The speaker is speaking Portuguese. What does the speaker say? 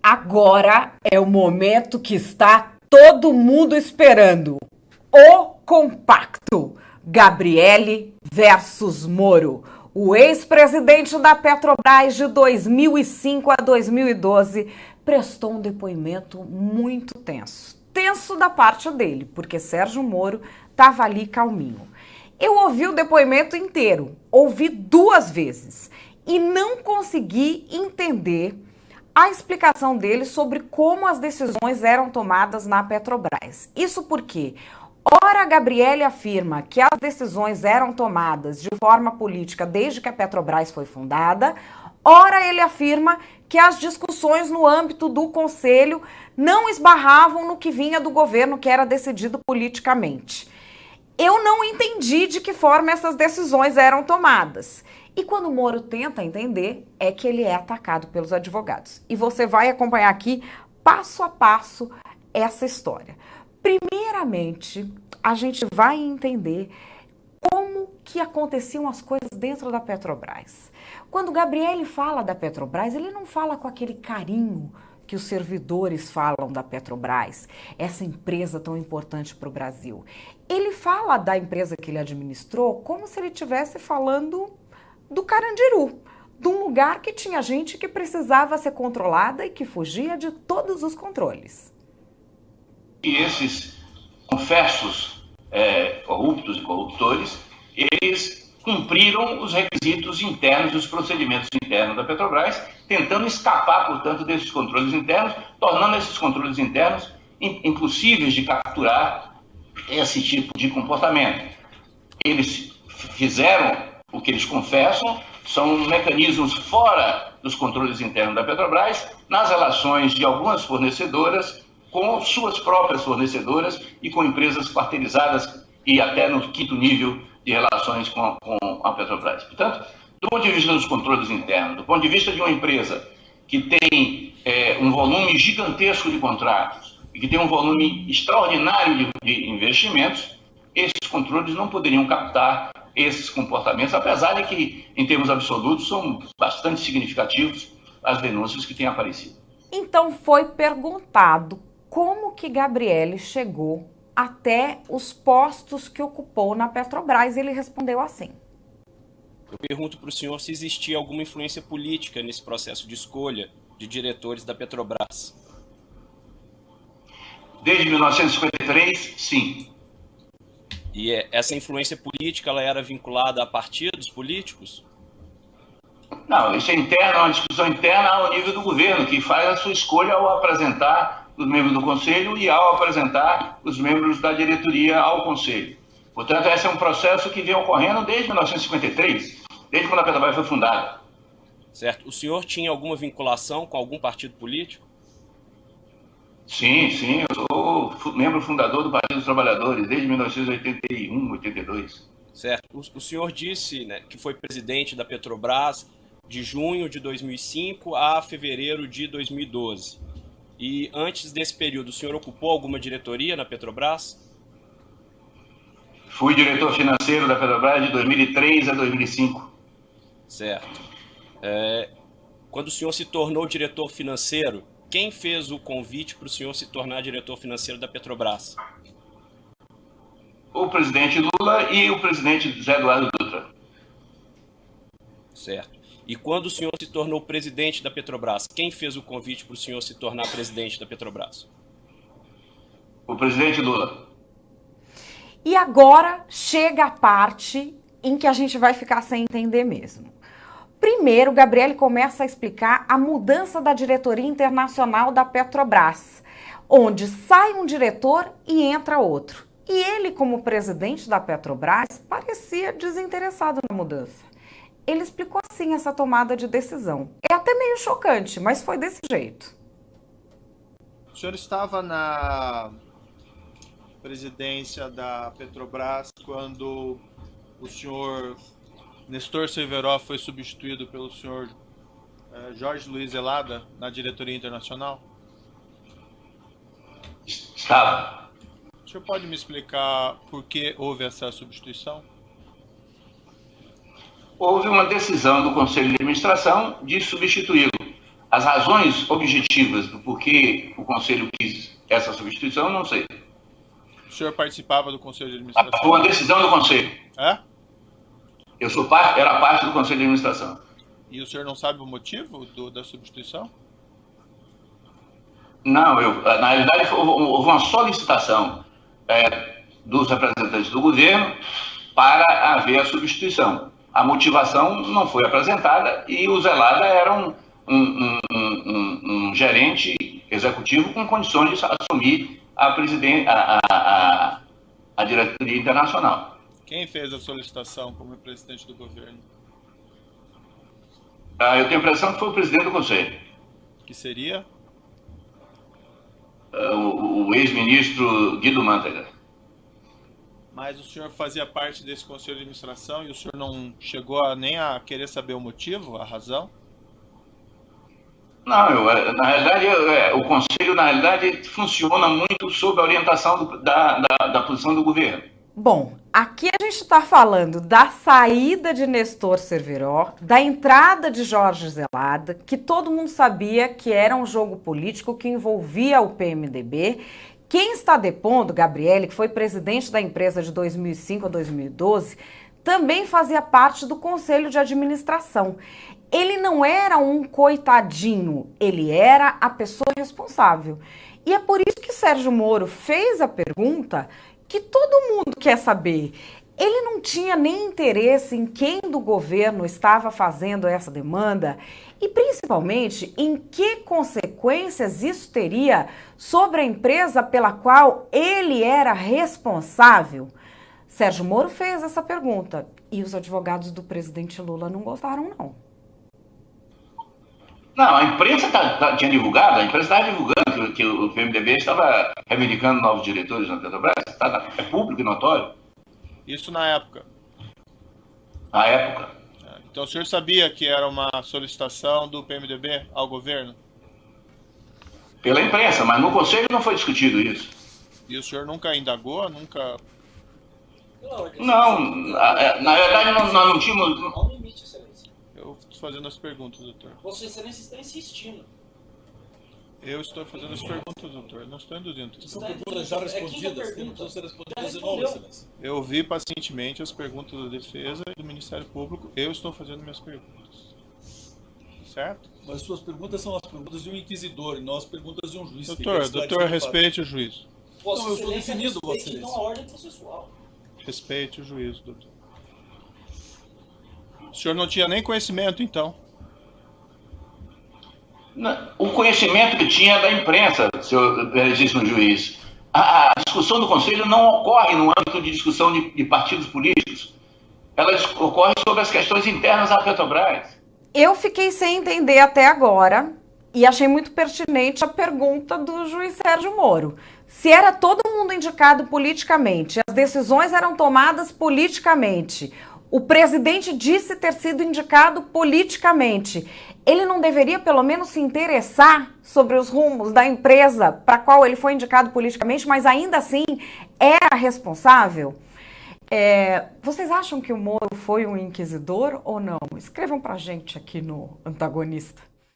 Agora é o momento que está todo mundo esperando. O compacto. Gabriele versus Moro. O ex-presidente da Petrobras de 2005 a 2012 prestou um depoimento muito tenso. Tenso da parte dele, porque Sérgio Moro estava ali calminho. Eu ouvi o depoimento inteiro, ouvi 2 vezes e não consegui entender a explicação dele sobre como as decisões eram tomadas na Petrobras. Isso porque, ora, a Gabriele afirma que as decisões eram tomadas de forma política desde que a Petrobras foi fundada, ora ele afirma que as discussões no âmbito do Conselho não esbarravam no que vinha do governo, que era decidido politicamente. Eu não entendi de que forma essas decisões eram tomadas. E quando o Moro tenta entender, é que ele é atacado pelos advogados. E você vai acompanhar aqui, passo a passo, essa história. Primeiramente, a gente vai entender como que aconteciam as coisas dentro da Petrobras. Quando o Gabriele fala da Petrobras, ele não fala com aquele carinho que os servidores falam da Petrobras, essa empresa tão importante para o Brasil. Ele fala da empresa que ele administrou como se ele estivesse falando do Carandiru, de um lugar que tinha gente que precisava ser controlada e que fugia de todos os controles. E esses confessos corruptos e corruptores, eles cumpriram os requisitos internos e os procedimentos internos da Petrobras, tentando escapar, portanto, desses controles internos, tornando esses controles internos impossíveis de capturar esse tipo de comportamento. Eles fizeram o que eles confessam, são mecanismos fora dos controles internos da Petrobras, nas relações de algumas fornecedoras com suas próprias fornecedoras e com empresas quarteirizadas e até no 5º nível de relações com a Petrobras. Portanto, do ponto de vista dos controles internos, do ponto de vista de uma empresa que tem um volume gigantesco de contratos e que tem um volume extraordinário de investimentos, esses controles não poderiam captar esses comportamentos, apesar de que, em termos absolutos, são bastante significativos as denúncias que têm aparecido. Então foi perguntado como que Gabriele chegou até os postos que ocupou na Petrobras, e ele respondeu assim. Eu pergunto para o senhor se existia alguma influência política nesse processo de escolha de diretores da Petrobras. Desde 1953, sim. E essa influência política, ela era vinculada a partidos políticos? Não, isso é interno, é uma discussão interna ao nível do governo, que faz a sua escolha ao apresentar os membros do Conselho e ao apresentar os membros da diretoria ao Conselho. Portanto, esse é um processo que vem ocorrendo desde 1953, desde quando a Petrobras foi fundada. Certo. O senhor tinha alguma vinculação com algum partido político? Sim, eu sou membro fundador do Partido dos Trabalhadores desde 1981, 82. Certo. O senhor disse, né, que foi presidente da Petrobras de junho de 2005 a fevereiro de 2012. E antes desse período, o senhor ocupou alguma diretoria na Petrobras? Fui diretor financeiro da Petrobras de 2003 a 2005. Certo. Quando o senhor se tornou diretor financeiro, quem fez o convite para o senhor se tornar diretor financeiro da Petrobras? O presidente Lula e o presidente José Eduardo Dutra. Certo. E quando o senhor se tornou presidente da Petrobras, quem fez o convite para o senhor se tornar presidente da Petrobras? O presidente Lula. E agora chega a parte em que a gente vai ficar sem entender mesmo. Primeiro, Gabriele começa a explicar a mudança da diretoria internacional da Petrobras, onde sai um diretor e entra outro. E ele, como presidente da Petrobras, parecia desinteressado na mudança. Ele explicou assim essa tomada de decisão. É até meio chocante, mas foi desse jeito. O senhor estava na presidência da Petrobras quando o senhor Nestor Silveró foi substituído pelo senhor Jorge Luiz Elada na diretoria internacional? Estava. O senhor pode me explicar por que houve essa substituição? Houve uma decisão do Conselho de Administração de substituí-lo. As razões objetivas do porquê o Conselho quis essa substituição, eu não sei. O senhor participava do Conselho de Administração? Foi uma decisão do Conselho. É? Era parte do Conselho de Administração. E o senhor não sabe o motivo da substituição? Não, na realidade houve uma solicitação dos representantes do governo para haver a substituição. A motivação não foi apresentada e o Zelada era um gerente executivo com condições de assumir a diretoria internacional. Quem fez a solicitação como representante do governo? Eu tenho a impressão que foi o presidente do Conselho. Que seria? O ex-ministro Guido Mantega. Mas o senhor fazia parte desse Conselho de Administração e o senhor não chegou nem a querer saber o motivo, a razão? Não, na realidade, o Conselho, na realidade, funciona muito sob a orientação da posição do governo. Bom, aqui a gente está falando da saída de Nestor Cerveró, da entrada de Jorge Zelada, que todo mundo sabia que era um jogo político que envolvia o PMDB. Quem está depondo, Gabriele, que foi presidente da empresa de 2005 a 2012, também fazia parte do Conselho de Administração. Ele não era um coitadinho, ele era a pessoa responsável. E é por isso que Sérgio Moro fez a pergunta que todo mundo quer saber. Ele não tinha nem interesse em quem do governo estava fazendo essa demanda e, principalmente, em que consequências isso teria sobre a empresa pela qual ele era responsável. Sérgio Moro fez essa pergunta e os advogados do presidente Lula não gostaram, não. Não, a imprensa tinha divulgado, a imprensa estava divulgando que o PMDB estava reivindicando novos diretores na Petrobras, é público e notório. Isso na época? Na época. Então o senhor sabia que era uma solicitação do PMDB ao governo? Pela imprensa, mas no Conselho não foi discutido isso. E o senhor nunca indagou, nunca... Não, na verdade nós não tínhamos... Há um limite, excelência. Eu estou fazendo as perguntas, doutor. Vossa excelência está insistindo. Eu estou fazendo as perguntas, doutor. Não estou induzindo. São perguntas já respondidas, que não precisam ser respondidas de novo, excelência. Eu ouvi pacientemente as perguntas da defesa e do Ministério Público. Eu estou fazendo minhas perguntas. Certo? Mas suas perguntas são as perguntas de um inquisidor e não as perguntas de um juiz. Doutor, respeite o juiz. Vossa Não, eu estou excelência definindo, Vossa respeite, então, a ordem processual. Respeite o juiz, doutor. O senhor não tinha nem conhecimento, então? O conhecimento que tinha da imprensa, senhor excelentíssimo juiz. A discussão do Conselho não ocorre no âmbito de discussão de partidos políticos. Ela ocorre sobre as questões internas da Petrobras. Eu fiquei sem entender até agora e achei muito pertinente a pergunta do juiz Sérgio Moro. Se era todo mundo indicado politicamente, as decisões eram tomadas politicamente, o presidente disse ter sido indicado politicamente, ele não deveria pelo menos se interessar sobre os rumos da empresa para a qual ele foi indicado politicamente, mas ainda assim era responsável? Vocês acham que o Moro foi um inquisidor ou não? Escrevam pra gente aqui no Antagonista.